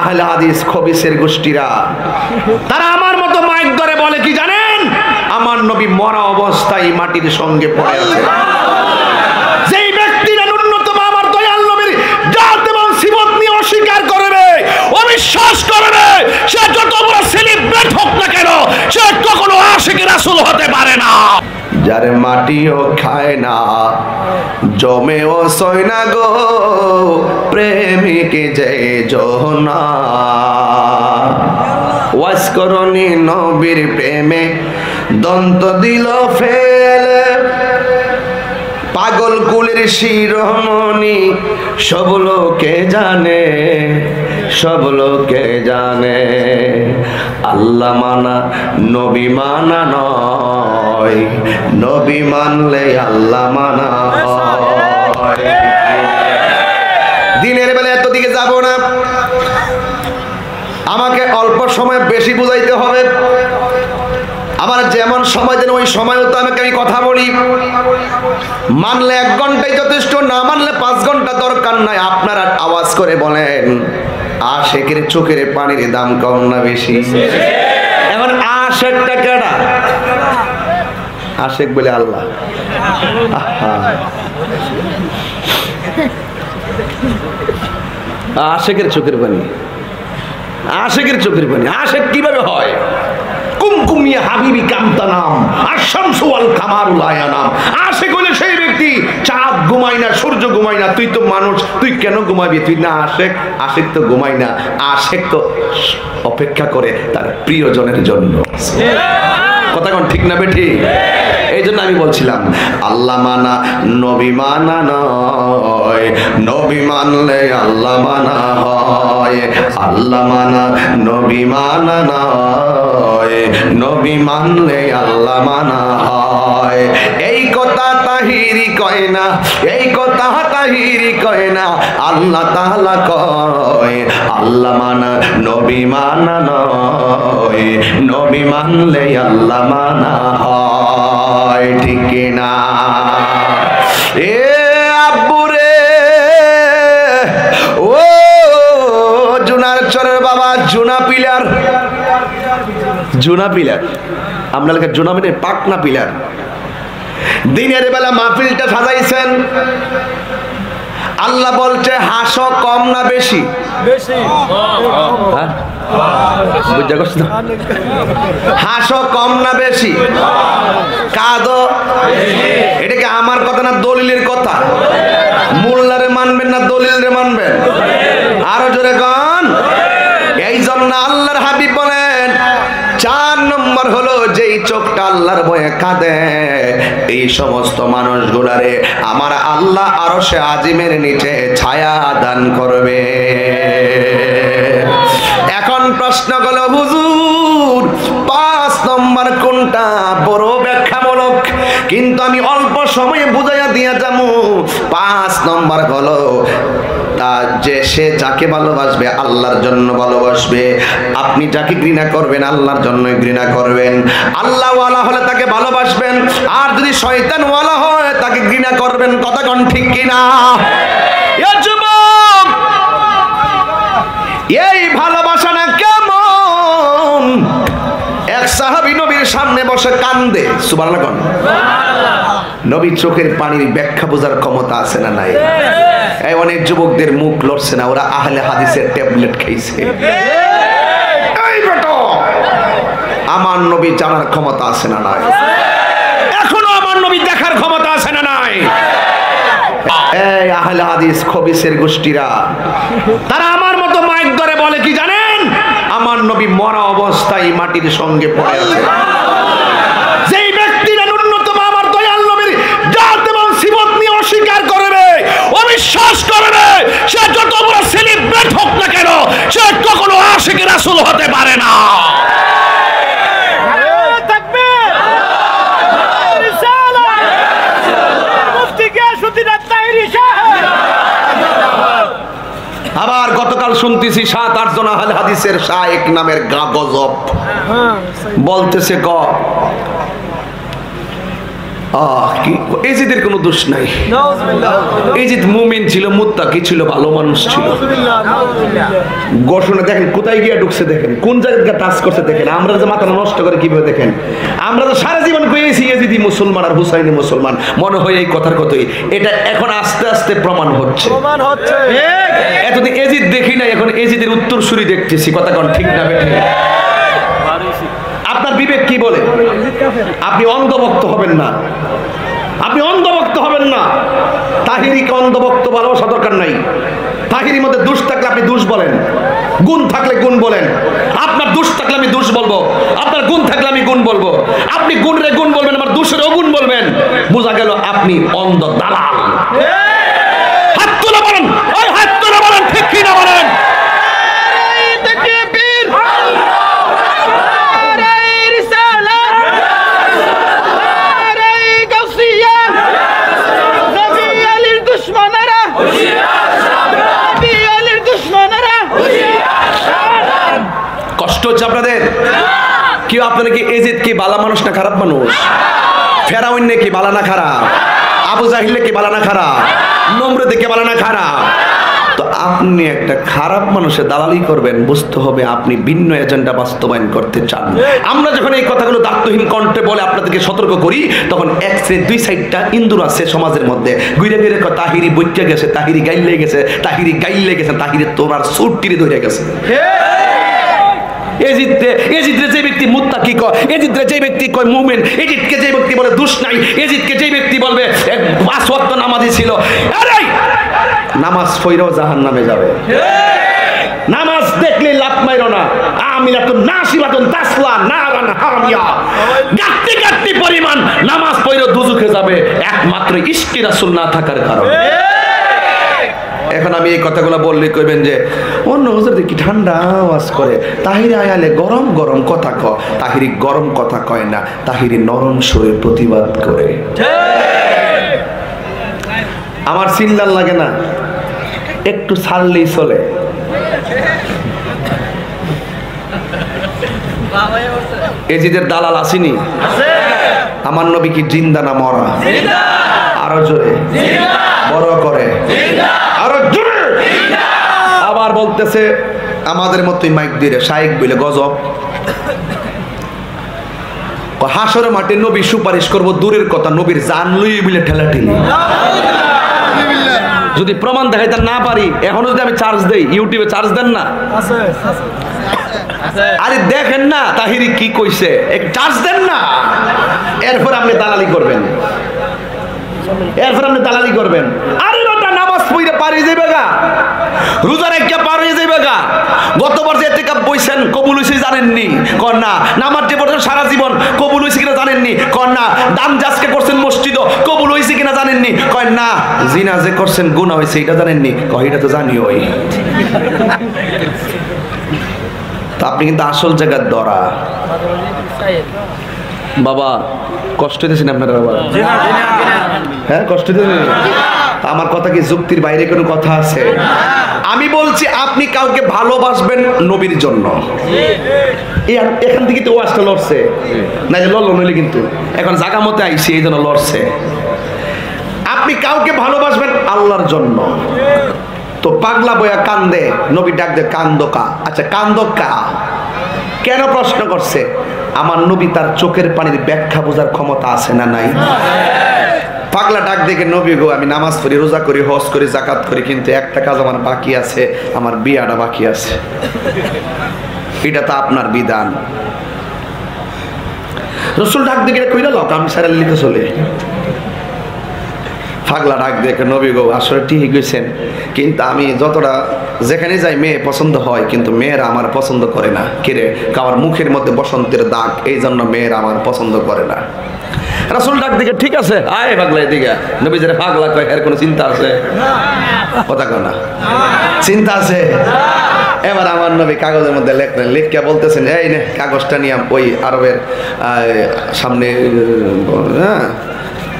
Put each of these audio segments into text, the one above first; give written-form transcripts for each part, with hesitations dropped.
আহলে হাদিস খবিসের গোষ্ঠীরা তারা আমার মতো মাইক ধরে বলে কি জানেন, আমার নবী মরা অবস্থায় মাটির সঙ্গে পড়ে আছে। যেই ব্যক্তিরা ন্যূনতম আমার দয়াল নবীর জাত এবং সিফত নিয়ে অস্বীকার করবে, অবিশ্বাস করবে, সে যত বড় সেলিব্রেট হোক না কেন, সে কখনো আশিক রাসূল হতে পারে না। যার মাটিও খায় না, জমেও সয় না গো, প্রেমিক যে জোহনা। ওয়াজ করনি নবীর প্রেমে দন্ত দিল ফেলে, পাগল কুলের শিরোমণি সব লোকে জানে, সব লোকে জানে। আল্লাহ মানা নবী মানা নয়, নবী মানলে আল্লাহ মানা হয়। দিনের বেলা এত দিকে যাব না, আমাকে অল্প সময় বেশি বুঝাইতে হবে। আমার যেমন সময় দেন ওই সময়ও তো আমি কথা বলি। মানলে 1 ঘন্টাই যথেষ্ট, না মানলে 5 ঘন্টা দরকার নাই। আপনারা আওয়াজ করে বলেন, আশিকের চোখের পানির দাম কম না বেশি? এখন আশিকটা কেডা? আশিক বলে আল্লাহ। আশিকের চোখের পানি, আশিকের চোখের পানি। আশিক কিভাবে হয়? কুমকুমিয়া হাবিবি কামতানাম আশামসু আল কামারুল আয়ানাম। আশিক হলে সেই ব্যক্তি চাঁদ ঘুমায় না, সূর্য ঘুমায় না। তুই তো মানুষ, তুই কেন ঘুমাবি? তুই না আশিক? আশিক তো ঘুমায় না, আশিক তো অপেক্ষা করে তার প্রিয়জনের জন্য। কথা কোন ঠিক না বেঠি? এই জন্য আমি বলছিলাম আল্লাহ মানা নবী মানা নয়, নবী মানলে আল্লাহ মানা হয়। আল্লাহ মানা নবী মানা নয়, নবী মানলে আল্লাহ মানা হয়। এই কথা তাহিরি কয় না, এই কথা তাহিরি কয় না, আল্লাহ তাআলা কয় আল্লাহ মানা নবী মানা নয়, নবী মানলে আল্লাহ মানা হয়। ঠিক না? এ আব্বুরে, ও জুনার চরের বাবা, জুনা পিলার, জুনা পিলার, আমরা লেখা জুনা মানে পাকনা পিলার। দিনের বেলা মাহফিলটা সাজাইছেন, আল্লাহ বলছে হাসো কম না বেশি? বেশি। হাসো কম না বেশি? কাঁদো? এটা কি আমার কথা না দলিলের কথা? মোল্লারে মানবেন না দলিলরে মানবেন? আরো জোরে গান। এই জন্য আল্লাহর হাবিব বলেন 4 নম্বর হলো যেই চোখটা আল্লাহর ভয়ে কাঁদে, এই সমস্ত মানুষগুলারে আমার আল্লাহ আরশে আজিমের নিচে ছায়া দান করবে। এখন প্রশ্ন হলো হুজুর 5 নম্বর কোনটা? বড় ব্যাখ্যামূলক, কিন্তু আমি অল্প সময়ে বুঝাইয়া দিয়া যাবো। 5 নম্বর হলো তা যে সে যাকে ভালোবাসবে আল্লাহর জন্য ভালোবাসবে। আপনি যাকে ঘৃণা করবেন আল্লাহর জন্যই ঘৃণা করবেন। আল্লাহ ওয়ালা হলে তাকে ভালোবাসবেন, আর যদি শয়তান ওয়ালা হয় তাকে ঘৃণা করবেন। কথা কোন ঠিক কিনা? এই ভালোবাসা না কেমন? এক সাহাবী নবীর সামনে বসে কান্দে, সুবহানাল্লাহ কোন? নবী চোখের পানির ব্যাখ্যা বোঝার ক্ষমতা আছে না নাই? এই অনেক যুবকদের মুখ লড়ছে না, ওরা আহলে হাদিসের ট্যাবলেট খাইছে। এই বেটা, আমার নবী জানার ক্ষমতা আছে না নাই? এখনো আমার নবী দেখার ক্ষমতা আছে না নাই? এই আহলে হাদিস খবিসের গোষ্ঠীরা তারা আমার মতো মাইক ধরে বলে কি জানেন, আমার নবী মরা অবস্থায় মাটির সঙ্গে পড়ে আছে। যেই ব্যক্তিরা ন্যূনতম আমার দয়াল নবীর জাত এবং সিফত নিয়ে অস্বীকার করবে, অবিশ্বাস করবে, সে যত বড় সেলিব্রেট হোক না কেন, সে কখনো আশিক রাসূল হতে পারে না। আবার গতকাল শুনতেছি 7-8 জন আহলে হাদিসের শায়েখ নামের গজব বলতেছে কি এজিদের কোনো দোষ নাই। এজিদ মুমিন ছিল, মুত্তাকি ছিল, ভালো মানুষ ছিল। ঘোষণা দেখেন কোথায় গিয়ে ঢুকছে, দেখেন কোন জায়গায় টাচ করছে, দেখেন আমরা যে মাথা নষ্ট করে কিভাবে, দেখেন আমরা তো সারা জীবন কইছি এজিদি মুসলমান আর হুসাইনি মুসলমান, মনে হয় এই কথার কথাই। এটা এখন আস্তে আস্তে প্রমাণ হচ্ছে। এতদিন এজিদ দেখি নাই, এখন এজিদের উত্তরসূরি দেখতেছি। কথা কোন ঠিক না বেঠিক? আপনার বিবেক কি বলে? আপনি অন্ধভক্ত হবেন না, আপনি অন্ধভক্ত হবেন না। তাহিরিকে অন্ধভক্ত ভালোবাসা দরকার নাই। তাহিরির মধ্যে দোষ থাকলে আপনি দোষ বলেন, গুণ থাকলে গুণ বলেন। আপনার দোষ থাকলে আমি দোষ বলবো, আপনার গুণ থাকলে আমি গুণ বলবো। আপনি গুণরে গুণ বলবেন, আমার দোষের অগুণ বলবেন। বোঝা গেল আপনি অন্ধ দালাল। হাত তুলে বলেন, ওই হাত তুলে বলেন, ঠিক কি না বলেন? কষ্ট হচ্ছে আপনাদের? কেউ আপনারা কি এজিদ কি বালা মানুষ না খারাপ মানুষ? ফেরাউন কি বালা না খারাপ? আবু জাহিল কি বালা না খারাপ? নমরুদ কি বালা না খারাপ? তো আপনি একটা খারাপ মানুষের দালালি করবেন, বুঝতে হবে আপনি ভিন্ন এজেন্ডা বাস্তবায়ন করতে চান। আমরা যখন এই কথাগুলো দায়িত্বহীন কণ্ঠে বলে আপনাদেরকে সতর্ক করি, তখন এক সাইড দুই সাইডটা ইন্দুর আছে সমাজের মধ্যে, ঘুরে ঘুরে তাহিরি বইটা গেছে, তাহিরি গাইলে গেছে, তাহিরি গাইলে গেছে, তাহিরি তোমার সুট টিরে ধরে গেছে। এজিদরে যে ব্যক্তি মুত্তাকি কয়, এজিদরে যে ব্যক্তি কয় মুমিন, এজিদকে যে ব্যক্তি বলে দোষ নাই, এজিদকে যে ব্যক্তি বলবে পাঁচ ওয়াক্ত নামাজি ছিল, আরে নামাজ পড়েও জাহান্নামে যাবে। নামাজ দেখলে লাভ মাইরো না। আমিলাতুন নাসিবাতুন তাসলা নারান হামিয়া, গাত্তি গাত্তি পরিমাণ নামাজ পড়েও দুজখে যাবে, একমাত্র ইশকে রাসূল না থাকার কারণে। এখন আমি এই কথাগুলো বললে কইবেন যে অন্য হুজুর দেখি ঠান্ডা আওয়াজ করে, তাহিরি আয়ালে গরম গরম কথা কয়। তাহিরি গরম কথা কয় না, তাহিরি নরম সুরে প্রতিবাদ করে। আমার চিল্লার লাগে না, একটু ছাড়লেই চলে। এজিদের দালাল আসেনি? আমার নবী কি জিন্দা না মরা? আরো জোরে বড় করে, আরো জোরে। আবার বলতেছে আমাদের মতোই মাইক দিয়ে শাইখ বলে গজব। হাসরের মাঠে নবী সুপারিশ করব দূরের কথা, নবীর জান লই বলে ঠেলাঠেলি। যদি প্রমাণ দেখাইতে না পারি, এখনো যদি আমি চার্জ দেই, ইউটিউবে চার্জ দেন না? আরে দেখেন না তাহিরি কি কইছে, এক চার্জ দেন না। এরপর আপনি দালালি করবেন, এরপর আপনি দালালি করবেন। আরে ওটা নামাজ পড়ে পারি যাইবে গা, রোজা রেখে পার হয়ে যাইবে গা। গতবার যে ইতিকাফ বইছেন কবুল হইছে জানেননি? কর না। নামাজ যে পড়ছেন সারা জীবন কবুল হইছে কিনা জানেননি? কর না। দান আজকে করছেন মসজিদ কবুল হইছে কিনা জানেননি? কয় না। জিনা যে করছেন গুনাহ হইছে এটা জানেননি? কয় এটা তো জানিওই। তো আপনি কিন্তু আসল জায়গার ধরা। বাবা কষ্ট দিয়েছেন আপনারা? বাবা হ্যাঁ কষ্ট দিয়েছেন। আমার কথা কি যুক্তির বাইরে কোনো কথা আছে? আমি বলছি আপনি কাউকে ভালোবাসবেন নবীর জন্য। এখান থেকে তো ওয়াজটা লড়ছে না, যে লড়লো নইলে কিন্তু এখন জায়গা মতে আইসি, এই জন্য লড়ছে। আপনি কাউকে ভালোবাসবেন আল্লাহর জন্য। তো পাগলা বয়া কান্দে, নবী ডাক দে কান্দো কা। আচ্ছা কান্দো কা কেন প্রশ্ন করছে? আমার নবী তার চোখের পানির ব্যাখ্যা বোঝার ক্ষমতা আছে না নাই? পাগলা ডাক দেখে নবী গো আমি নামাজ পড়ি, রোজা করি, হজ করি, যাকাত করি, কিন্তু একটা কাজ আমার বাকি আছে, আমার বিয়াটা বাকি আছে। এটা তো আপনার বিধান। রসুল ডাক দেখে কইরা লোক আমি সারা লিখে চলে। পাগলা ডাক দেখে নবী গো আসলে ঠিকই গেছেন, কিন্তু আমি যতটা যেখানে যাই মেয়ে পছন্দ হয়, কিন্তু মেয়েরা আমার পছন্দ করে না। কিরে আমার মুখের মধ্যে বসন্তের দাগ, এই জন্য মেয়েরা আমার পছন্দ করে না। রাসূল ডাক দিকে ঠিক আছে আয় পাগলা এদিকে। নবী যারা পাগলা কয় এর কোনো চিন্তা আছে? কথা কয় না, চিন্তা আছে। এবার আমার নবী কাগজের মধ্যে লেখলেন, লিখকে বলতেছেন এই নে কাগজটা নিয়ে ওই আরবের সামনে, হ্যাঁ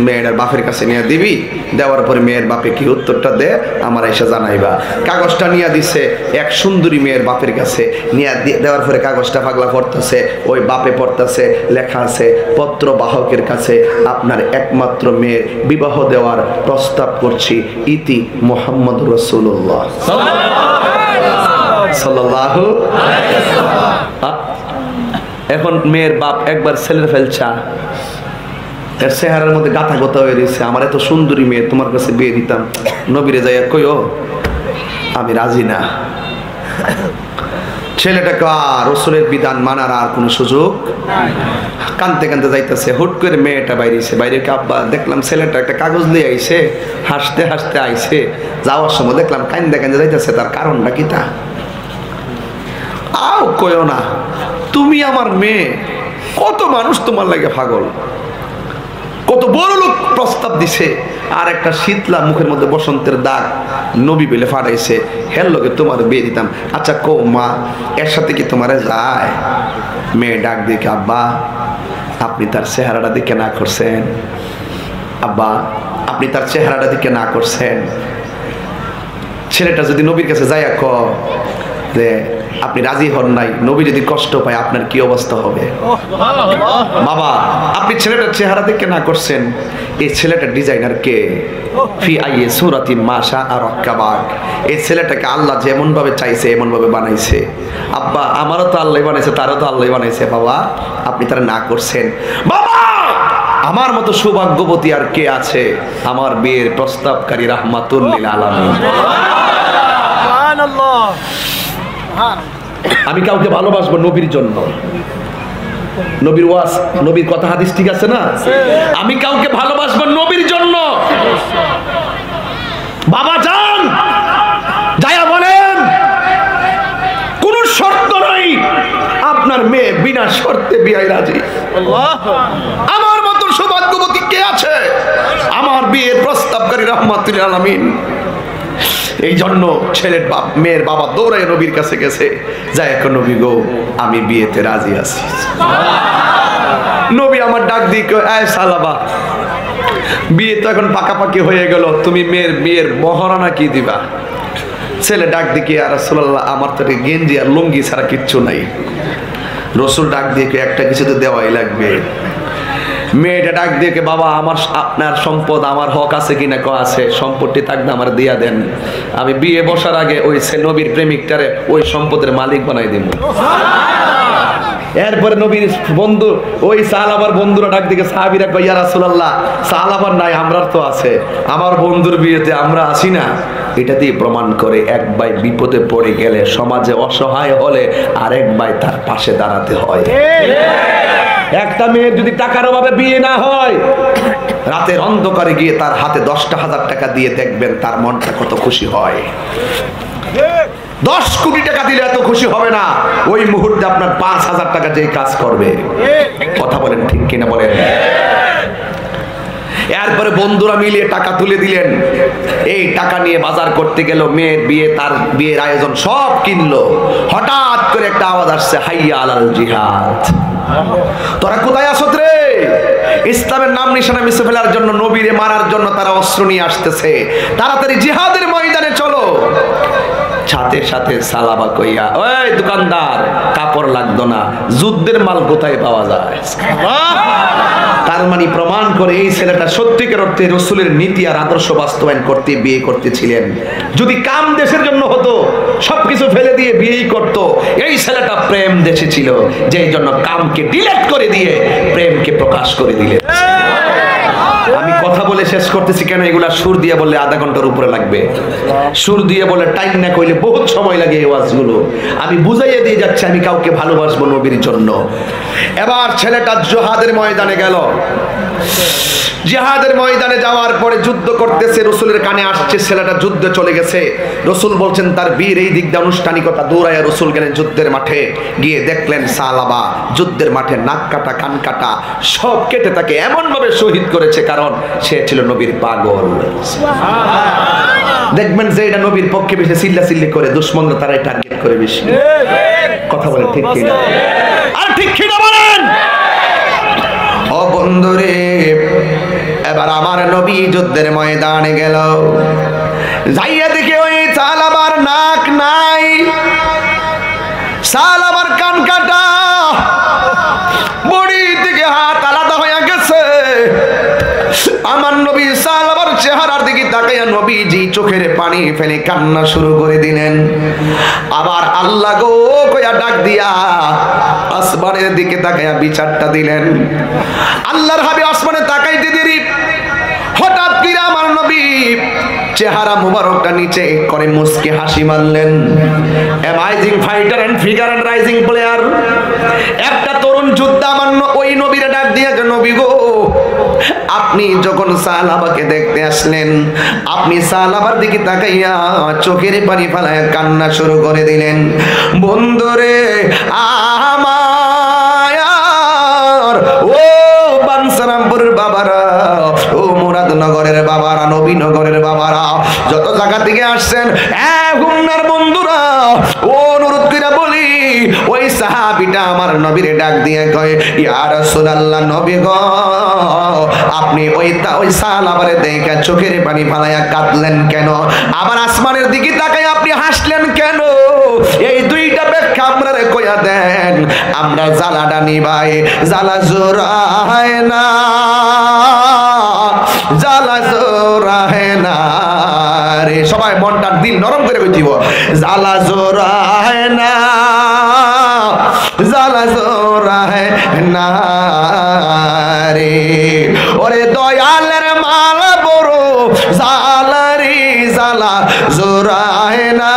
মেয়েটার বাপের কাছে নিয়ে দিবি, দেওয়ার পরে মেয়ের বাপে কি উত্তরটা দে আমার এসে জানাইবা। কাগজটা নিয়ে দিছে এক সুন্দরী মেয়ের বাপের কাছে, নিয়ে দেওয়ার পরে কাগজটা পাগলা পড়তেছে, ওই বাপে পড়তেছে, লেখা আছে পত্র বাহকের কাছে আপনার একমাত্র মেয়ের বিবাহ দেওয়ার প্রস্তাব করছি, ইতি মুহাম্মদ রাসূলুল্লাহ সাল্লাল্লাহু আলাইহি ওয়াসাল্লাম। এখন মেয়ের বাপ একবার ছেলের ফেলছা, এর চেহারার মধ্যে গাথা গোথা হয়ে রয়েছে, আমার এত সুন্দরী মেয়ে তোমার কাছে বিয়ে দিতাম, নবীরে যাইয়া কইও আমি রাজি না। ছেলেটাকে আর রসুলের বিধান মানার আর কোনো সুযোগ, কানতে কানতে যাইতেছে, হুট করে মেয়েটা বাইরেছে, বাইরে আব্বা দেখলাম ছেলেটা একটা কাগজ নিয়ে আইছে, হাসতে হাসতে আইছে, যাওয়ার সময় দেখলাম কান্দে কান্দে যাইতেছে, তার কারণটা কি তা? আও কইও না, তুমি আমার মেয়ে, কত মানুষ তোমার লাগে পাগল, কত বড় লোক প্রস্তাব দিছে, আর একটা শীতলা মুখের মধ্যে বসন্তের দাগ নবী বলে ফাটাইছে, হের লোকে তোমার বিয়ে দিতাম। আচ্ছা কো মা, এর সাথে কি তোমারে যায়? মেয়ে ডাক দিকে, আব্বা আপনি তার চেহারাটা দিকে না করছেন, আব্বা আপনি তার চেহারাটা দিকে না করছেন। ছেলেটা যদি নবীর কাছে যাইয়া ক যে আপনি রাজি হন নাই, নবী যদি কষ্ট পায় আপনার কি অবস্থা হবে? বাবা আপনি ছেলেটার চেহারা দেখে না করছেন, এই ছেলেটার ডিজাইনার কে? ফি আইয়ে সূরাতিন মাশা আর রাক্কাবাক, এই ছেলেটাকে আল্লাহ যেমন ভাবে চাইছে এমন ভাবে বানাইছে। আব্বা আমারও তো আল্লাহ বানাইছে, তারও তো আল্লাহ বানাইছে, বাবা আপনি তারা না করছেন। বাবা আমার মতো সৌভাগ্যবতী আর কে আছে? আমার বিয়ের প্রস্তাবকারী রাহমাতুল লিল আলামিন। সুবহানাল্লাহ। আমি কাউকে ভালোবাসবো নবীর জন্য, নবীর ওয়াজ, নবীর কথা হাদিস ঠিক আছে না? আমি কাউকে ভালোবাসবো নবীর জন্য। বাবা যান যায়া বলেন কোন শর্ত নাই, আপনার মেয়ে বিনা শর্তে বিয়ে রাজি। আমার মতো সৌভাগ্যবতী কে আছে? আমার বিয়ের প্রস্তাবকারী রাহমাতুল লিল আলামিন। এই জন্য ছেলের বাপ মেয়ের বাবা দৌড়ায় নবীর কাছে গেছে, যাই এখন নবী গো আমি বিয়েতে রাজি আছি। নবী আমার ডাক দিয়ে আয় সালাবা, বিয়ে তো এখন পাকাপাকি হয়ে গেল, তুমি মেয়ের বিয়ের মহারণা কি দিবা? ছেলে ডাক দিকে, আর রাসূলুল্লাহ আমার তো গেঞ্জি আর লুঙ্গি ছাড়া কিচ্ছু নাই। রসুল ডাক দিয়ে একটা কিছু তো দেওয়াই লাগবে। মেয়েটা ডাক দিয়ে, বাবা আমার আপনার সম্পদ আমার হক আছে কিনা? ক আছে, সম্পত্তি থাকবে আমার দিয়া দেন, আমি বিয়ে বসার আগে ওই নবীর প্রেমিকটারে ওই সম্পদের মালিক বানাই দেব। এরপরে নবীর বন্ধু ওই সাহাবার বন্ধুরা ডাক দিকে, সাহাবীরা কয় ইয়া রাসূলুল্লাহ সাহাবার নাই, আমরার তো আছে, আমার বন্ধুর বিয়েতে আমরা আসি না। এটা দিয়ে প্রমাণ করে এক ভাই বিপদে পড়ে গেলে, সমাজে অসহায় হলে আরেক ভাই তার পাশে দাঁড়াতে হয়। একটা মেয়ের যদি টাকার অভাবে বিয়ে না হয়, রাতের অন্ধকারে গিয়ে তার হাতে 10,000 টাকা দিয়ে দেখবেন তার মনটা কত খুশি হয়। 10 কোটি টাকা দিলে এত খুশি হবে না, ওই মুহূর্তে আপনার 5,000 টাকা যেই কাজ করবে। কথা বলেন ঠিক কিনা বলেন? এরপরে বন্ধুরা মিলিয়ে টাকা তুলে দিলেন, এই টাকা নিয়ে বাজার করতে গেল, মেয়ের বিয়ে, তার বিয়ের আয়োজন সব কিনলো। হঠাৎ করে একটা আওয়াজ আসছে, হাইয়া আলাল জিহাদ। তোরা কোথায় আসত রে? ইসলামের নাম নিশানা মিশে ফেলার জন্য, নবীরে মারার জন্য তারা অস্ত্র নিয়ে আসতেছে, তাড়াতাড়ি জিহাদের ময়দানে চলো। সাথে সাথে সালাবা কইয়া, ওই দোকানদার কাপড় লাগতো না, যুদ্ধের মাল কোথায় পাওয়া যায়? তার মানে প্রমাণ করে এই ছেলেটা সত্যিকার অর্থে রসুলের নীতি আর আদর্শ বাস্তবায়ন করতে বিয়ে করতেছিলেন। যদি কাম দেশের জন্য হতো, সবকিছু ফেলে দিয়ে বিয়েই করত। এই ছেলেটা প্রেম দেশে ছিল, যেই জন্য কামকে ডিলেট করে দিয়ে প্রেমকে প্রকাশ করে দিলেন। আমি কথা বলে শেষ করতেছি কেন, এগুলা সুর দিয়ে বললে আধা ঘন্টার উপরে লাগবে, সুর দিয়ে বলে টাইম না কইলে বহুত সময় লাগে এই ওয়াজগুলো। আমি বুঝাইয়ে দিয়ে যাচ্ছি আমি কাউকে ভালোবাসবো নবীর জন্য। এবার ছেলেটা জিহাদের ময়দানে গেল, জিহাদের ময়দানে যাওয়ার পরে যুদ্ধ করতেছে, রসুলের কানে আসছে ছেলেটা যুদ্ধে চলে গেছে। রসুল বলছেন তার বীর এই দিক দিয়ে আনুষ্ঠানিকতা, দৌড়াইয়া রসুল গেলেন যুদ্ধের মাঠে, গিয়ে দেখলেন সালাবা যুদ্ধের মাঠে নাক কাটা কান কাটা সব কেটে তাকে এমন ভাবে শহীদ করেছে, কারণ সে ছিল নবীর পাগল। দেখবেন যে এটা নবীর পক্ষে বেশি চিল্লা চিল্লি করে, দুশ্মনরা তারাই টার্গেট করে বেশি। কথা বলেন ঠিক কিনা? আর ঠিক কিনা বলেন? ও বন্ধুরে, এবার আমার নবী যুদ্ধের ময়দানে গেল, যাইয়া দেখে ওই সালাবার নাক নাই, সালাবার কান কাটা, বড়ি থেকে হাত আলাদা হয়ে গেছে। আমার নবী সালাবার চেহারার দিকে তাকাইয়া নবীজি চোখের পানি ফেলে কান্না শুরু করে দিলেন। আবার আল্লাহ গো কইয়া ডাক দিয়া আসমানের দিকে তাকাইয়া বিচারটা দিলেন। আল্লাহর হাবিব আসমানে তাকাইতে দেরি, হঠাৎ করে আমার নবী চেহারা মুবারকটা নিচে করে মুস্কি হাসি মারলেন। Amazing fighter and figure and rising player, একটা তরুণ যোদ্ধা আমার ওই নবীর ডাক দিয়ে, নবী গো আপনি যখন সাহাবাকে দেখতে আসলেন, আপনি সাহাবার দিকে তাকাইয়া চোখের পানি ফেলায় কান্না শুরু করে দিলেন। বন্ধুরে আমার, ও বানসারামপুরের বাবারা, ও মুরাদনগরের বাবারা, নবীনগরের বাবারা, যত জায়গা থেকে আসছেন, হুমনার বন্ধুরা, ও অনুরোধ করে বলি, ওই সাহাবীটা আমার নবীরে ডাক দিয়ে কয়, ইয়া রাসূলুল্লাহ, নবী গো আপনি ওই সাহাবারে দেখে চোখের পানি ফালাইয়া কাঁদলেন কেন? আবার আসমানের দিকে তাকাই আপনি হাসলেন কেন? এই দুইটা ব্যাখ্যা আমরা কইয়া দেন, আমরা জ্বালাটা নিবাই, জ্বালা জোড়ায় না, জ্বালা জোড়ায় না রে। সবাই মনটা দিল নরম করে কইতিব, জ্বালা জোড়ায় না, জ্বালা জোড়ায় না রে। ওরে দয়ালের মাল বড় জ্বালারি, জ্বালা জোড়ায় না,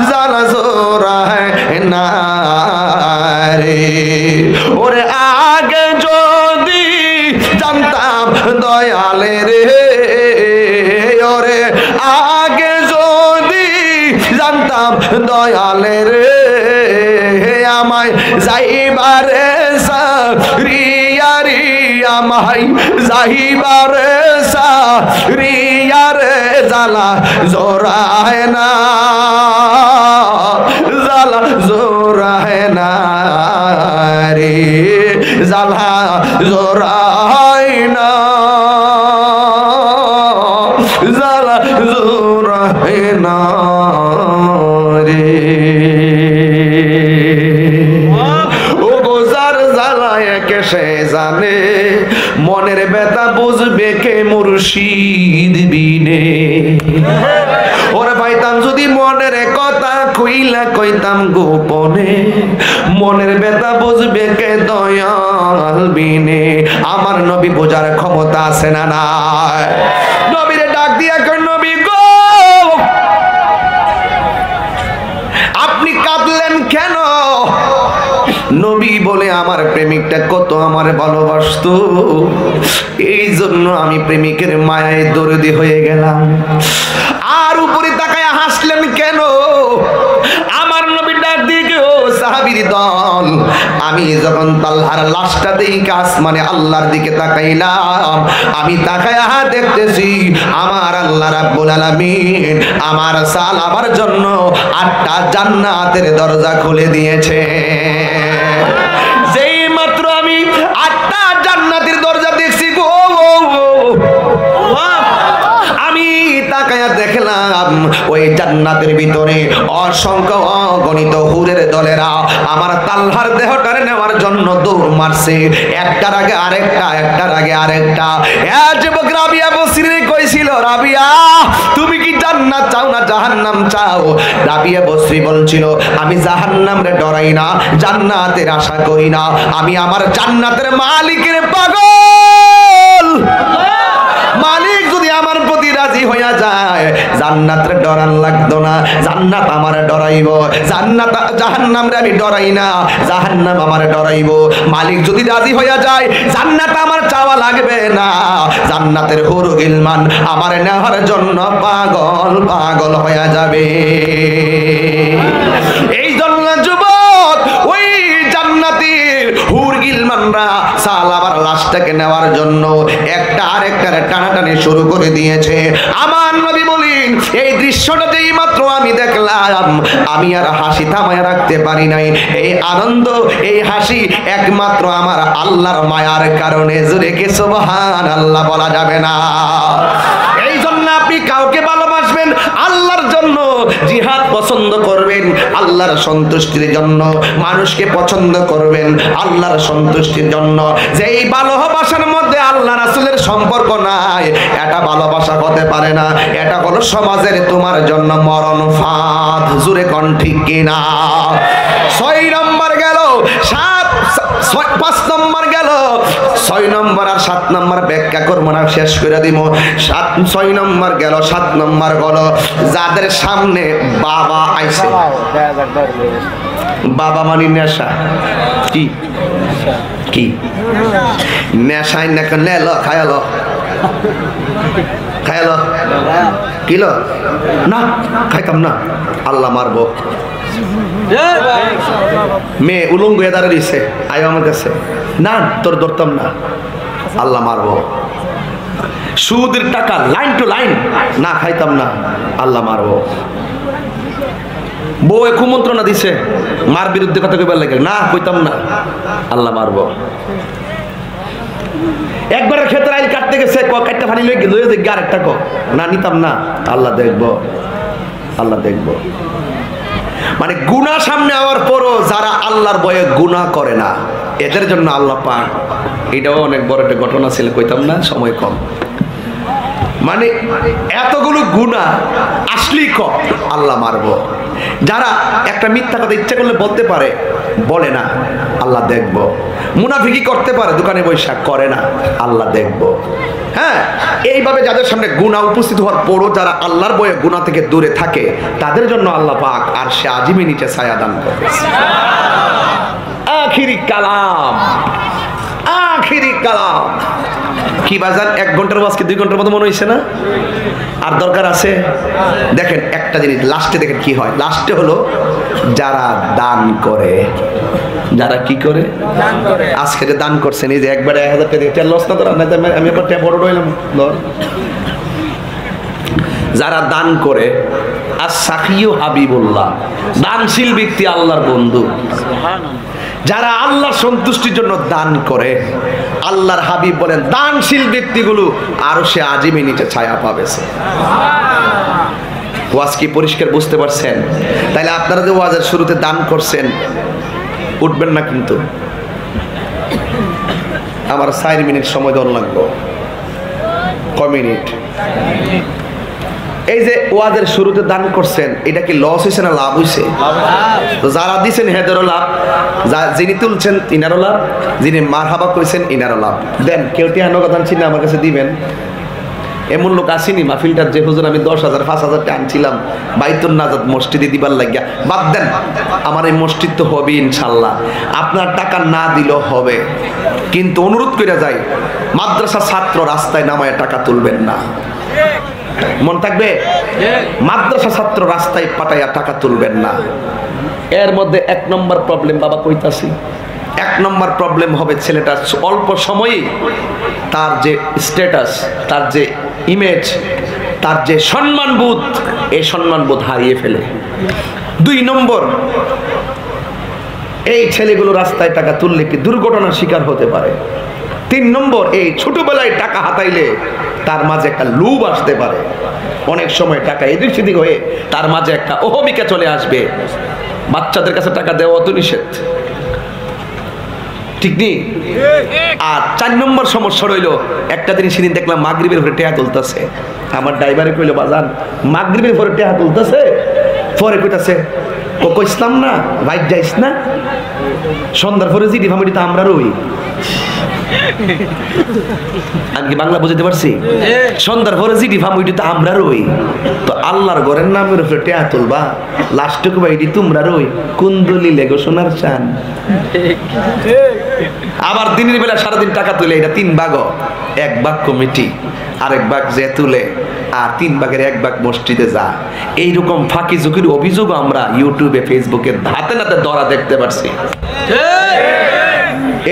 জ্বালা জোড়ায় না রে। ওরে আগে যদি জানতাম দয়ালে রে, ওরে আগে যদি জানতাম দয়ালে রে, আমায় যাইবারে সারিয়ারি, আমায় যাইবারে সারিয়ারে, জ্বালা জোড়ায় না, জ্বালা জোড়ায় না রে, জ্বালা জোড়ায় না, জ্বালা জোড়ায় না রে। সে জানে মনের ব্যথা বুঝবে কে মুর্শিদ বিনে। ওরে ভাইতাম যদি মনের কথা কইলা কইতাম গোপনে, মনের ব্যথা বুঝবে কে দয়াল বিনে। আমার নবী বোঝার ক্ষমতা আছে না নাই? নবীরে ডাক দিয়া কই, নবী গো আপনি কাঁদলেন কেন? নবী বলে আমার প্রেমিকটা কত আমার ভালোবাসতো, এই জন্য আমি প্রেমিকের মায়ায় দরদি হয়ে গেলাম। আর উপরে তাকায় হাসলেন কেন? আমার নবী ডাক দিয়ে, ও সাহাবীর দল, আমি যখন তালহার লাশটা দেখে আসমানে আল্লাহর দিকে তাকাইলাম, আমি তাকায়া দেখতেছি আমার আল্লাহ রাব্বুল আলামিন আমার সালাবার জন্য 8টা জান্নাতের দরজা খুলে দিয়েছে। যেই মাত্র আমি 8টা জান্নাতের দরজা দেখছি গো, আমি তাকায়া দেখলাম ওই জান্নাতের ভিতরে অসংখ্য অগণিত হুরের দলেরা আমার তালহার দেহটারে নেওয়ার জন্য দৌড় মারছে, একটার আগে আরেকটা, একটার আগে আরেকটা। যুবক রাবিয়া বসরি কইছিল, রাবিয়া তুমি কি জান্নাত চাও না জাহান্নাম চাও? রাবিয়া বসরি বলছিল, আমি জাহান্নামরে ডরাই না, জান্নাতের আশা করি না, আমি আমার জান্নাতের মালিকের পাগল। মালিক যদি আমার প্রতি রাজি হইয়া যায়, জান্নাতের ডরান লাগতো না, জান্নাত আমার ডরাইব। জান্নাত জাহান্নামরে আমি ডরাই না, জাহান্নাম আমার ডরাইব। মালিক যদি রাজি হইয়া যায়, জান্নাত আমার চাওয়া লাগবে না, জান্নাতের হুর গিলমান আমার নেওয়ার জন্য পাগল পাগল হইয়া যাবে। এই জন্য যুবক ওই জান্নাতের হুর গিলমানরা সালাবার লাশটাকে নেওয়ার জন্য একটা আরেকটার টানাটানি শুরু করে দিয়েছে। আমার নবী বলেন, এই দৃশ্যটা যেই মাত্র আমি দেখলাম, আমি আর হাসি থামায় রাখতে পারি নাই। এই আনন্দ, এই হাসি একমাত্র আমার আল্লাহর মায়ার কারণে। জোরে কি সুবহানাল্লাহ বলা যাবে না? এই জন্য আপনি কাউকে ভালোবাসবেন আল্লাহর জন্য, জিহাদ পছন্দ করবেন আল্লাহর সন্তুষ্টির জন্য, মানুষকে পছন্দ করবেন আল্লাহর সন্তুষ্টির জন্য। যেই ভালোবাসার মধ্যে আল্লাহ রাসূলের সম্পর্ক নাই, এটা ভালোবাসা হতে পারে না। এটা হলো সমাজের তোমার জন্য মরণ ফাঁদ। জোরে কোন ঠিক কিনা? 6 নম্বর গেল, 5 নম্বর গেল, 6 নম্বর আর 7 নম্বর ব্যাখ্যা করবো না, শেষ করে দিব। 6 নম্বর গেল, 7 নম্বর হলো যাদের সামনে বাবা আইছে। বাবা মানে নেশা। কি কি নেশাই না নেলো খায়ালো খায়ালো কিলো না, খাইতাম না, আল্লাহ মারবো। মেয়ে উলঙ্গ হয়ে দাঁড়িয়ে দিছে, আয় আমার কাছে, না তোর ধরতাম না, আল্লাহ মারবো। সুদের টাকা লাইন টু লাইন, না খাইতাম না, আল্লাহ মারবো। বউ কুমন্ত্রণা দিছে, মার বিরুদ্ধে কথা কইবার লাগে, না কইতাম না, আল্লাহ মারবো। একবারের ক্ষেত্রে আইল কাটতে গেছে, কাটটা ফানি লয়ে গেল, আরেকটা ক, না নিতাম না, আল্লাহ দেখবো, আল্লাহ দেখবো। মানে গুনাহ সামনে আওয়ার পরও যারা আল্লাহর ভয়ে গুনাহ করে না, এদের জন্য আল্লাহ পাক, এটাও অনেক বড় একটা ঘটনা ছিল, কইতাম না, সময় কম। মানে এতগুলো গুনাহ আসলেই কম, আল্লাহ মারবো। যারা একটা মিথ্যা কথা ইচ্ছা করলে বলতে পারে, বলে না, আল্লাহ দেখবো। মুনাফিকি করতে পারে, দোকানে বৈশাখ করে না, আল্লাহ দেখবো। হ্যাঁ, এইভাবে যাদের সামনে গুনাহ উপস্থিত হওয়ার পরও যারা আল্লাহর ভয়ে গুনাহ থেকে দূরে থাকে, তাদের জন্য আল্লাহ পাক আরশে আজিমে নিচে ছায়া দান করে। আখিরি কালাম, আখিরি কালাম। কি বাজার 1 ঘন্টার আজকে 2 ঘন্টার মতো মনে হয়েছে না? আর দরকার আছে? দেখেন একটা জিনিস লাস্টে, দেখেন কি হয় লাস্টে, হলো যারা দান করে। যারা কি করে? আজকে যে দান করছেন, এই যে একবারে 1000 টাকা লস না, আমি একবার বড় রইলাম। যারা দান করে, আর সাকিউ হাবিবুল্লাহ, দানশীল ব্যক্তি আল্লাহর বন্ধু। যারা আল্লাহর সন্তুষ্টির জন্য দান করে, আল্লাহর হাবিব বলেন দানশীল ব্যক্তিগুলো আরশে আজিমে নিচে ছায়া পাবে। ওয়াজ কি পরিষ্কার বুঝতে পারছেন? তাইলে আপনারা যে ওয়াজের শুরুতে দান করছেন, উঠবেন না কিন্তু। আমার 4 মিনিট সময় দেওয়া লাগলো। কয় মিনিট? এই যে ওয়াজের শুরুতে দান করছেন, এটা কি লস হয়েছে না লাভ হয়েছে? তো যারা দিচ্ছেন হেদেরও লাভ, যিনি তুলছেন ইনারও লাভ, যিনি মারহাবা করেছেন ইনারও লাভ। দেন কেউ টিয়া নগদ আনছি না, আমার কাছে দিবেন। এমন লোক আসেনি মাহফিলটার যে হুজুর আমি 10,000 5,000 টাকা আনছিলাম বাইতুল নাজাত মসজিদে দিবার লাগিয়া, বাদ দেন, আমার এই মসজিদ তো হবে ইনশাল্লাহ। আপনার টাকা না দিলেও হবে, কিন্তু অনুরোধ করে যাই, মাদ্রাসা ছাত্র রাস্তায় নামায় টাকা তুলবেন না। মন থাকবে? মাদ্রাসা ছাত্র রাস্তায় পাঠাইয়া টাকা তুলবেন না। এর মধ্যে 1 নম্বর প্রবলেম বাবা কইতাছি, 1 নম্বর প্রবলেম হবে ছেলেটা অল্প সময়ে তার যে স্ট্যাটাস, তার যে ইমেজ, তার যে সম্মানবোধ, এই সম্মানবোধ হারিয়ে ফেলে। 2 নম্বর, এই ছেলেগুলো রাস্তায় টাকা তুললে কি দুর্ঘটনার শিকার হতে পারে। 3 নম্বর, এই ছোটবেলায় টাকা হাতাইলে তার মাঝে একটা লোভ আসতে পারে। অনেক সময় টাকা এদিক সেদিক হয়ে তার মাঝে একটা অহমিকা চলে আসবে। বাচ্চাদের কাছে টাকা দেওয়া তো নিষেধ, ঠিক নেই? আর 4 নম্বর সমস্যা রইল, একটা জিনিস সেদিন দেখলাম মাগরিবের পরে টেহা তুলতেছে। আমার ড্রাইভারে কইলো, বাজান মাগরিবের পরে টেহা তুলতেছে, পরে কইতাছে ও কইসলাম না বাইক যাইস না, সন্ধ্যার পরে জিডি ফামিটি তো আমরা রই। আমি কি বাংলা বুঝতে পারছি? সন্ধ্যার পরে জিডি ফামিটি তো আমরা রই। তো আল্লাহর ঘরের নামের উপরে টেহা তুলবা, লাস্টকে বাইডি তোমরা রই, কোন দলিলে গো সোনার চান। আবার দিনের বেলা সারাদিন টাকা তুলে, এটা 3 ভাগ, 1 ভাগ কমিটি, আরেক ভাগ যে তুলে, আর 3 ভাগের 1 ভাগ মসজিদে যা। এইরকম ফাঁকি ঝুঁকির অভিযোগ আমরা ইউটিউবে ফেসবুকে হাতে নাতে ধরা দেখতে পারছি।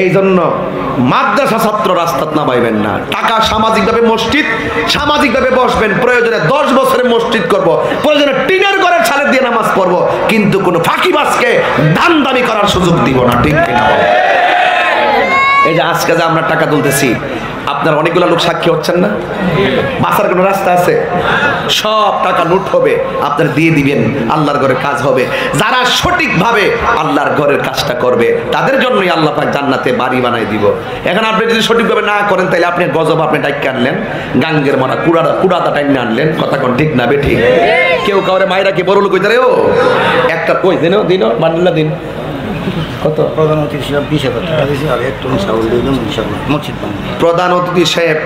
এই জন্য মাদ্রাসা ছাত্র রাস্তাত নামাইবেন না। টাকা সামাজিকভাবে মসজিদ, সামাজিকভাবে বসবেন, প্রয়োজনে 10 বছরের মসজিদ করব, প্রয়োজনে টিনের ঘরের ছালে দিয়ে নামাজ পড়ব, কিন্তু কোনো ফাঁকিবাজকে দান দামি করার সুযোগ দিব না। ঠিক কিনা? এই যে আজকে যে আমরা টাকা তুলতেছি, আপনার অনেকগুলো লোক সাক্ষী হচ্ছেন না? বাঁচার কোনো রাস্তা আছে? সব টাকা লুট হবে, আপনারা দিয়ে দিবেন, আল্লাহর ঘরের কাজ হবে। যারা সঠিকভাবে আল্লাহর ঘরের কাজটা করবে তাদের জন্যই আল্লাহ পাক জান্নাতে বাড়ি বানাই দিব। এখন আপনি যদি সঠিকভাবে না করেন তাহলে আপনি গজব আপনি ডাইকে আনলেন, গাঙ্গের মারা কুড়াটা টাইনে আনলেন। কথা কোন ঠিক না বেঠি? কেউ কাউরে মায়েরা কি বড় লোক হইতে রে? ও একটা কই দিন বান্ডেলা দিন কত? প্রধান অতিথি সাহেব 20,000 টাকা দিয়েছে, আর এক টন চাউল দিয়ে দেন ইনশাআল্লাহ মসজিদ বানাবো। প্রধান অতিথি সাহেব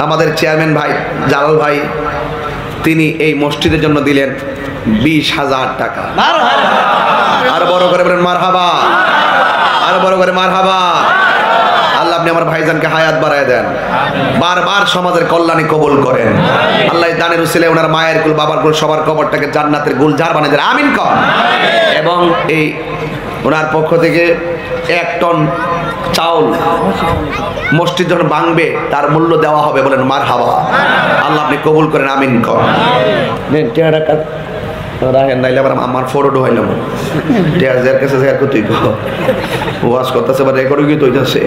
আমাদের চেয়ারম্যান ভাই জালাল ভাই, তিনি এই মসজিদের জন্য দিলেন 20,000 টাকা। আর বড় করে বলেন মারহাবা, আর বড় করে মারহাবা। আল্লাহ আপনি আমার ভাইজানকে হায়াত বাড়ায় দেন, বারবার সমাজের কল্যাণে কবুল করেন। আল্লাহ দানের উসিলায় ওনার মায়ের কুল, বাবার কুল, সবার কবরটাকে জান্নাতের গুলজার বানিয়ে দেন। আমিন কর। এবং এই ওনার পক্ষ থেকে 1 টন চাউল মসজিদ যখন ভাঙবে তার মূল্য দেওয়া হবে, বলেন মারহাবা। আল্লাহ আপনি কবুল করেন। আমিন কর। নেন টেহাটা রাহেন, নাইলে আবার আমার ফটো ঢোয়াইলাম টেহার কাছে শেয়ার করতেই ওয়াশ করতেছে বা রেকর্ড গিয়ে তো হইতেছে,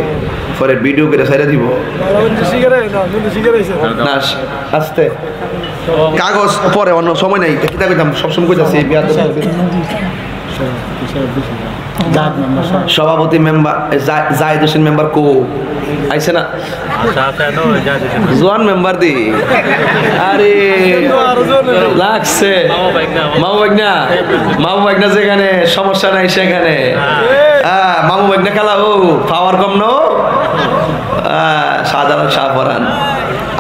পরে ভিডিও করে ছেড়ে দিব না। আসতে কাগজ পরে অন্য সময় নাই, কিতা কইতাম সবসময় কইতাছি। সভাপতি মেম্বার জাহিদ হোসেন মেম্বার কো আইছে না? জোয়ান মেম্বার দি আরে লাগছে মামু বাগনা যেখানে সমস্যা নাই সেখানে মামু বাগনা খেলা। ও পাওয়ার কম নো সাধারণ শাহপরান।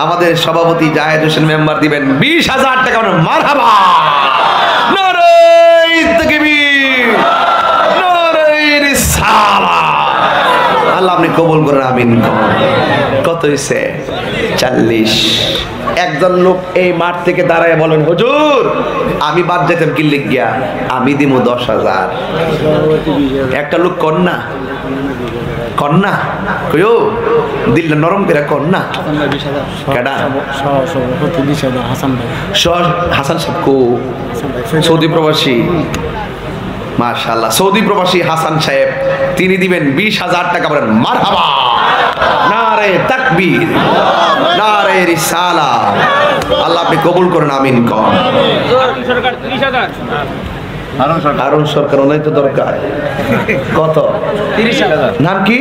আমাদের সভাপতি জাহিদ হোসেন মেম্বার দিবেন 20,000 টাকা। মারহাবা, নারে তাকবীর, নারে রিসালাত। আল্লাহ আপনি কবুল করেন। আমিন। কত হইছে? 40। একজন লোক এই মাঠ থেকে দাঁড়ায় বলেন, হুজুর আমি বাদ যেতাম কি লিখিয়া, আমি দিব 10,000। একটা লোক কন্যা কন্যা কইও দিল নরম করে কন্যা কেডা? হাসান সাহেব কো সৌদি প্রবাসী। মাশাআল্লাহ, সৌদি প্রবাসী হাসান সাহেব, তিনি দিবেন 20,000 টাকা। বলেন মারহাবা, নারে তাকবীর, নারে রিসালাত। আল্লাহ আপনি কবুল করেন। আমিন কর। হারুন সরকার ওনাই তো দরকার। কত? 30,000। নাম কি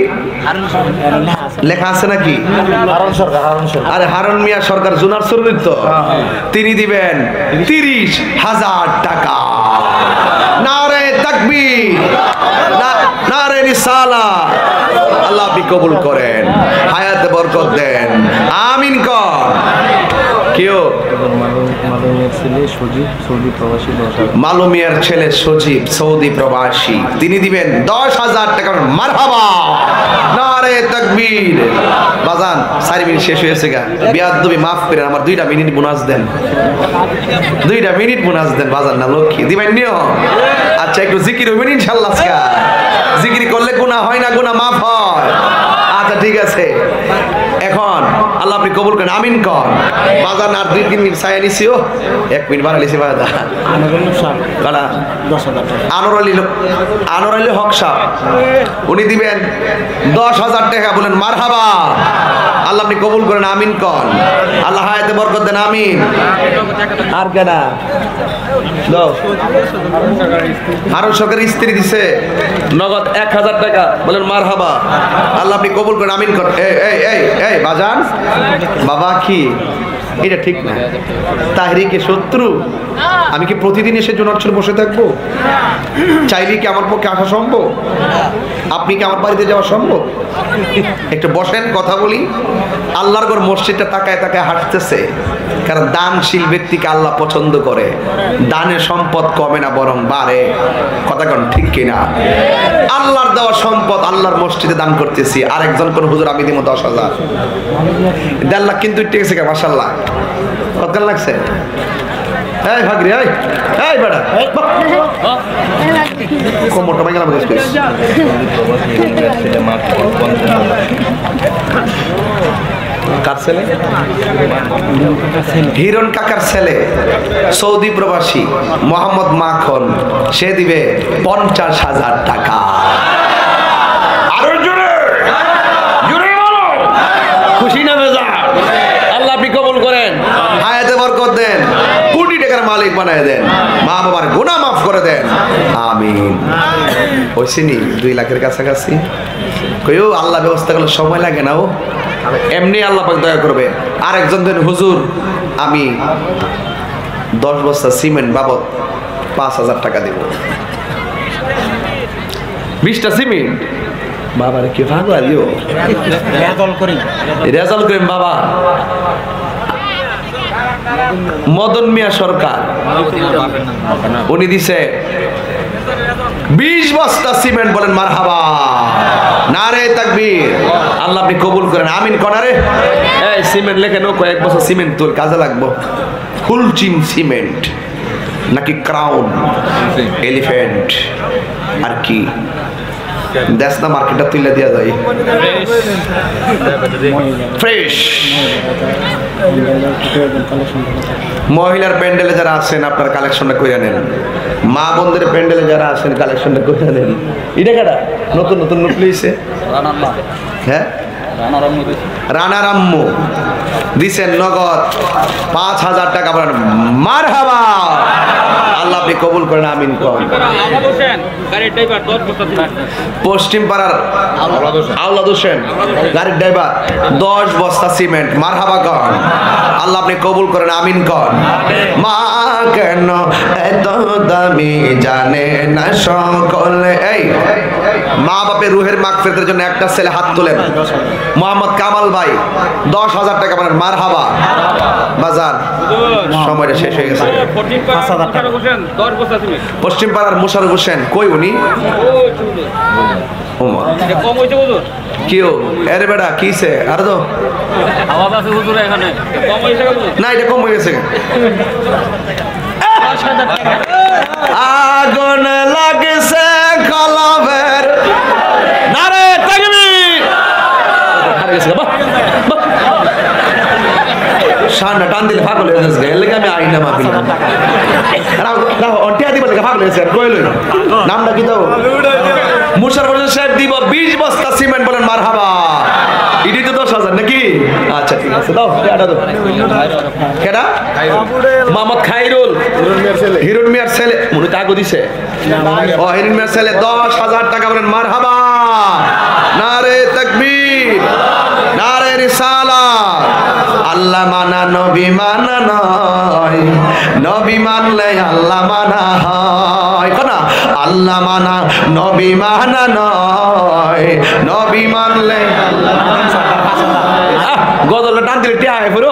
লেখা আছে নাকি? হারুন সরকার। আরে হারুন মিয়া সরকার জুনার সরকার তো, তিনি দিবেন 30,000 টাকা। নারে তাকবীর, নারে রিসালাত। আল্লাহ আপনি কবুল করেন, হায়াতে বরকত দেন। আমিন কর। কেউ মালুমিয়ার ছেলে সজীব সৌদি প্রবাসী, তিনি দিবেন 10,000 টাকা। মারহাবা, নারে তাকবীর। বাজান 4 মিনিট শেষ হয়েছে গা, বিয়াদবি মাফ করেন, আমার 2টা মিনিট বোনাস দেন, 2টা মিনিট বোনাস দেন বাজান না লক্ষ্মী দিবেন নিও। আচ্ছা একটু জিকির হইবেন ইনশাআল্লাহ। জিকির করলে গুনাহ হয় না, গুনাহ মাফ হয়। আচ্ছা ঠিক আছে। এখন আল্লাহ আপনি কবুল করেন। আমিন কর। বাজার আর 2-3 মিনিট ছায়া নিছিও, 1 মিনিট বাড়াইছি বাজার। আনোর আলী হক সাহেব, উনি দিবেন 10,000 টাকা। বলেন মারহাবা। আল্লাহ আপনি কবুল করেন। আমিন কর। আল্লাহ হায়াতে বরকত দেন। আমিন। আর কেনা হারুন সরকারের স্ত্রী দিছে নগদ 1,000 টাকা। বলেন মারহাবা। আল্লাহ আপনি কবুল করেন। আমিন কর। এই বাজান বাবা কি এটা ঠিক না? তাহরিকে শত্রু? আমি কি প্রতিদিন এসে জোনার বসে থাকবো? চাইলে কি আমার পক্ষে আসা সম্ভব? আপনি কি আমার বাড়িতে যাওয়া সম্ভব? একটু বসেন, কথা বলি। আল্লাহর ঘর মসজিদটা তাকায় তাকায় হাঁটতেছে, কারণ দানশীল ব্যক্তিকে আল্লাহ পছন্দ করে। দানের সম্পদ কমে না, বরং বাড়ে। কথা কোন ঠিক কিনা? আল্লাহর দেওয়া সম্পদ আল্লাহর মসজিদে দান করতেছি। আরেকজন কোন হুজুর আমি দিব 10,000, 1.5 লাখ কিন্তু ঠিক আছে। মাশাআল্লাহ কত লাগছে? এই ভাগরি, এই বেটা মোটা ভাই গেলাম কার ছেলে? হিরণ কাকার ছেলে সৌদি প্রবাসী মোহাম্মদ মাখন, সে দিবে 50,000 টাকা। আরো জোরে জোরে বলো, খুশি না বেজার? আল্লাহ আপনি কবুল করেন, হায়াতে বরকত দেন, কোটি টাকার মালিক বানায় দেন, মা বাবার গুনাহ মাফ করে দেন, আমিন। হইছিনি 2 লাখের কাছাকাছি? কইও আল্লাহ ব্যবস্থা করলে সময় লাগে না, ও এমনি আল্লাহ পাক দয়া করবে। আরেকজন দেন, হুজুর আমি 10 বস্তা সিমেন্ট বাবদ 5,000 টাকা দেব। 20টা সিমেন্ট বাবারে কি ভাগ আলিও রেজাল্ট করেন বাবা। মদন মিয়া সরকার উনি দিছে 20 বস্তা সিমেন্ট, বলেন মারহাবা, নারে তাকবীর। আল্লাহ আপনি কবুল করেন, আমিন কোনারে। এই সিমেন্ট লেখে নো, কয়েক বছর সিমেন্ট তোর কাজে লাগবো। ফুলচিন সিমেন্ট নাকি ক্রাউন, এলিফ্যান্ট আর কি দেশ না, মার্কেটটা তুলে দেওয়া যায় ফ্রেশ। মহিলার প্যান্ডেলে যারা আছেন আপনার কালেকশনটা করে নেন, মা বোনদের প্যান্ডেলে যারা আছেন কালেকশনটা করে নেন। এটা কাটা নতুন নতুন প্লেসে, হ্যাঁ রানা রাম্মু দিছেন নগদ 5,000 টাকা, বলেন মারহাবা। আল্লাহ আপনি কবুল করেন, আমিন করেন। পশ্চিম পাড়ার আওলাদ হোসেন গাড়ির ড্রাইভার 10 বস্তা সিমেন্ট, মারহাবা করেন। আল্লাহ আপনি কবুল করেন, আমিন করেন। মা কেন এত দামি জানে না সকলে। এই মা বাপের রুহের মাগফিরাতের জন্য একটা ছেলে হাত তোলেন। মোহাম্মদ কামাল ভাই 10,000 টাকা, বলেন মারহাবা। বাজার সময়টা শেষ হয়ে গেছে। পশ্চিম পাড়ার মোশারফ হোসেন কই উনি? কেউ আরে বেটা কিসে আর তো না, এটা কম হয়ে গেছে। আগুন লাগছে কলবের, নারে তাকবীর। সান্ডা টান দিলে পাগল হয়ে যাচ্ছে, এর লাগে আমি আইনা মাফিল অন্টিয়া দিবার লেগে পাগল হয়েছে। কইলই নামটা কি দাও? মুশারফ হোসেন সাহেব দিব 20 বস্তা সিমেন্ট, বলেন মারহাবা। ইডি তো 10,000 নাকি? আচ্ছা ঠিক আছে, দাও এটা দাও। কেডা? মোহাম্মদ খাইরুল, হিরণ মিয়ার ছেলে, মনে কাগজ দিছে। ও হিরণ মিয়ার ছেলে 10,000 টাকা, বলেন মারহাবা। নারে তাকবীর, নারে রিসালাত। আল্লাহ মানা নবী মানা নয়, নবী মানলে আল্লাহ মানা হয়। কোনা আল্লাহ মানা নবী মানা নয়, নবী মানলে গদল টান দিলে টিয়া হয় পুরো।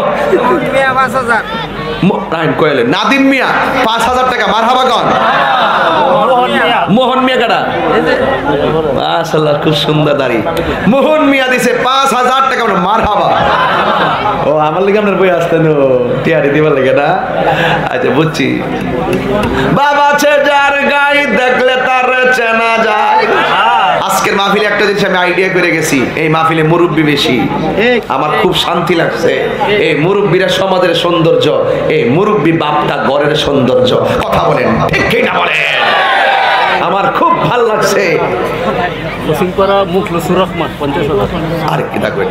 নাদিম মিয়া 5,000 টাকা, মারহাবা কন। মোহন মিয়া কাটা, মাশাআল্লাহ খুব সুন্দর দাড়ি। মোহন মিয়া দিছে 5,000 টাকা, মারহাবা। ও আমার লিগে আপনার বই আসতেন টিয়ারি দিবার লাগে না? আচ্ছা বুঝছি। বাবা ছে যার গাই দেখলে তার চেনা যায়। আজকের মাহফিলে একটা জিনিস আমি আইডিয়া করে গেছি, এই মাহফিলে মুরব্বী বেশি, আমার খুব শান্তি লাগছে। এই মুরব্বীরা সমাজের সৌন্দর্য, এই মুরব্বী বাপটা ঘরের সৌন্দর্য। কথা বলেন ঠিক কি না বলেন? আমার খুব ভালো লাগছে। আর কি থাকবে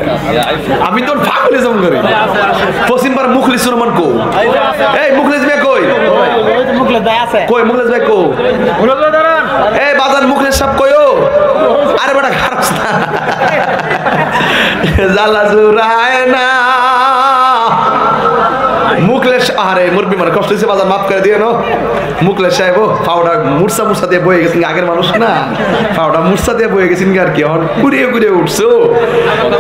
আমি তো ফাগলিজম করি। পশ্চিমপাড়া মুখলিসুর রহমান কো? এই মুখলিস ভাই কই? কই মুখলিস ভাই কো? এই বাজার মুখলিস সাহেব কইও? আরে বেটা খারাপ না, জ্বালা জুরায় না মুখলেশ। আরে মুরব্বী মানে কষ্ট হয়েছে, বাজার মাফ করে দিয়ে নো। মুখলেশ সাহেব পাউডা মুরসা মুরসা দিয়ে বয়ে গেছেন, আগের মানুষ না, পাউডা মুরসা দিয়ে বয়ে গেছেন আর কি। এখন কুড়িয়ে কুড়িয়ে উঠছো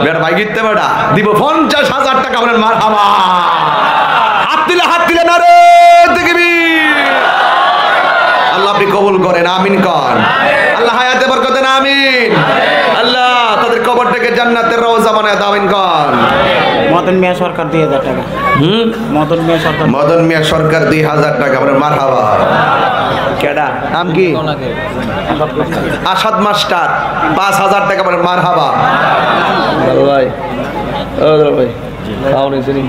বেটা ভাই গিতে বেটা দিব 50,000 টাকা, বলেন মারহাবা। হাত দিলে না রে দেখবি। আল্লাহ আপনি কবুল করেন, আমিন কর। আল্লাহ হায়াতে বরকত দেন, আমিন। আল্লাহ তাদের কবরটাকে জান্নাতের রওজা বানায় দাও, আমিন কর। মদন মিয়া সরকার 2,000 টাকা। মদন মিয়া সরকার 2000 টাকা, বলেন মারহাবা। কেডা নাম কি? আসাদ মাস্টার 5,000 টাকা বলেন মারহাবা। ভাই ও ভাই খাওয়া নিয়েছে নি?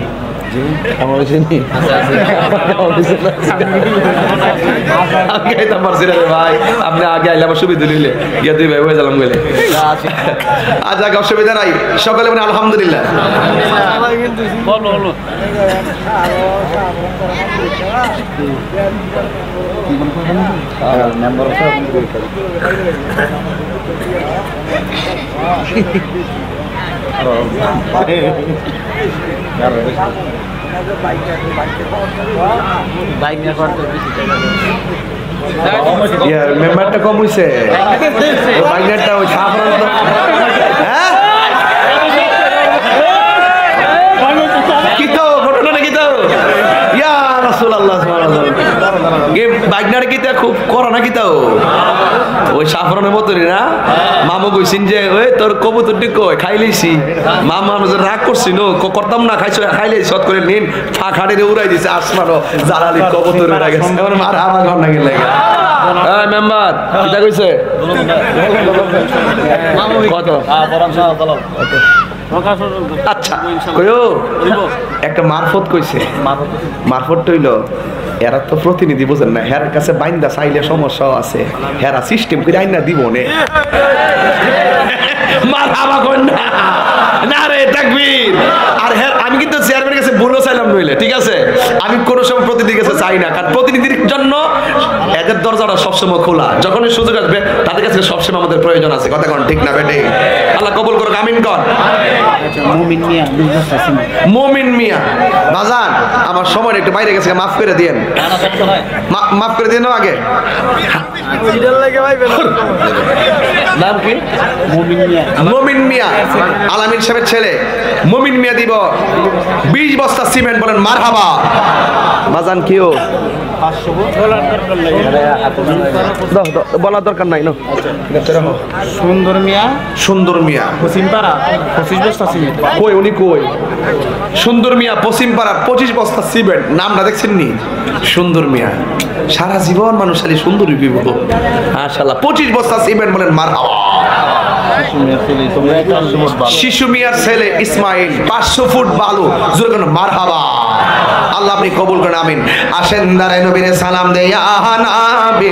আমার চিনি আমি খাইতাম পারছি না রে ভাই, আপনি আগে আইলে আমার সুবিধা নিলে গিয়ে দুই ভাই হয়ে গেলাম গেলে। আচ্ছা অসুবিধা নাই, সকালে মানে আলহামদুলিল্লাহ। মেম্বারটা কম হইছে, বাইনারটা ওই হ্যাঁ কি তো ঘটনা নাকি তো ইয়া রাসূলুল্লাহ বাইকনার কিতা খুব করো নাকি তাও ওই সাফরনের মতনই না। মামু কইছেন যে ওই তোর কবুতরটি কই খাইলেছি, মামা রাগ করছিল করতাম না, খাইছো খাইলে শত করে নিন ফাঁকাড়ে উড়াই দিছে আসমানো জালালি কবুতর উড়া গেছে। মার আমার ঘর না গেলে মেম্বার কিতা কইছে কত? আচ্ছা কইও একটা মারফত কইছে, মারফত হইল এরা তো প্রতিনিধি বুঝেন না, হের কাছে বাইন্দা চাইলে সমস্যাও আছে, হেরা সিস্টেম করে আইনা দিব নে মারহাবা কই না না রে তাকবীর। আর হ্যাঁ আমি কিন্তু চেয়ারম্যানের কাছে বলে চাইলাম নইলে ঠিক আছে, আমি কোনো সময় প্রতিনিধির কাছে চাই না, কারণ প্রতিনিধির জন্য এদের দরজাটা সবসময় খোলা, যখনই সুযোগ আসবে তাদের কাছে সবসময় আমাদের প্রয়োজন আছে। কথা কোন ঠিক না বেটে? আল্লাহ কবুল করুক, আমিন কর। মুমিন মিয়া বাজান আমার সময় একটু বাইরে গেছে, মাফ করে দিয়েন, মাফ করে দিয়েন আগে। নাম কি? মুমিন মিয়া, আলামিন সাহেবের ছেলে মুমিন মিয়া দিব 20 বস্তা সিমেন্ট, বলেন মারহাবা। বাজান কিও বলার দরকার নাই। সুন্দর মিয়া, সুন্দর মিয়া পশ্চিমপাড়া 25 বস্তা সিমেন্ট। কই উনি কই? সুন্দর মিয়া পশ্চিমপাড়া 25 বস্তা সিমেন্ট, নামটা দেখছেন নি? সুন্দর মিয়া সারা জীবন মানুষ খালি সুন্দরী পিব মাশাআল্লাহ। 25 বস্তা সিমেন্ট, বলেন মারহাবা। শিশু মিয়ার ছেলে ইসমাইল 500 ফুট বালু, জোরে মারহাবা। আল্লাহ আপনি কবুল করেন, আমিন। আসেন দাঁড়ায় নবীরে সালাম দে ইয়া নবী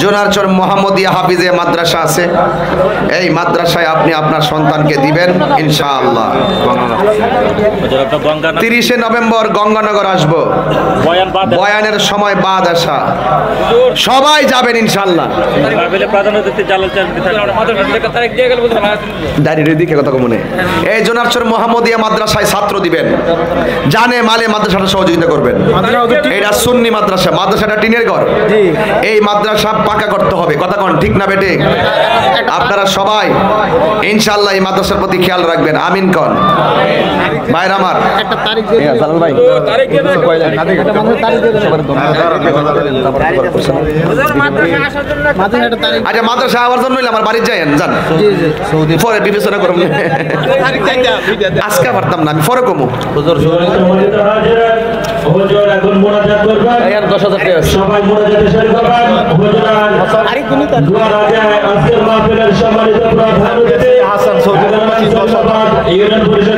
জোনারচর মোহাম্মদিয়া হাফিজে মাদ্রাসা আছে, এই মাদ্রাসায় আপনি আপনার সন্তানকে দিবেন ইনশাআল্লাহ। 30শে নভেম্বর গঙ্গানগর আসবো, বয়ানের সময় বাদ আসা, সবাই যাবেন ইনশাআল্লাহ। এই জোনারচর মোহাম্মদিয়া মাদ্রাসায় ছাত্র দিবেন, জানে মালে মাদ্রাসাটা সহযোগিতা করবেন। এটা সুন্নি মাদ্রাসা, মাদ্রাসাটা টিনের ঘর, এই মাদ্রাসা পাকা করতে হবে। কথা কোন ঠিক না বেটে? আপনারা সবাই ইনশাআল্লাহ এই মাদ্রাসার প্রতি খেয়াল রাখবেন, আমিন কোন। ভাইরা আমার একটা তারিখ দিয়ে দিলে। জালাল ভাই একটা মানুষের তারিখ দিয়ে দিলে। মাঝে একটা তারিখ। আচ্ছা মাদ্রাসা আওয়ার জন্য হইলে আমার বাড়ির যাই যান জি জি। পরে বিবেচনা করুন আজকে পারতাম না আমি পরে কমু হুজুর এখন মোনাজাত করবেন 10,000 টাকা আছে। সবাই মোনাজাতে শরীক হবেন হুজুর তারিখ দিনই তারিখ। দোয়া রাজায় আজকের মাহফিলের সম্মানিত প্রধান অতিথি হাসান সৌদি ইউনিয়ন পরিষদ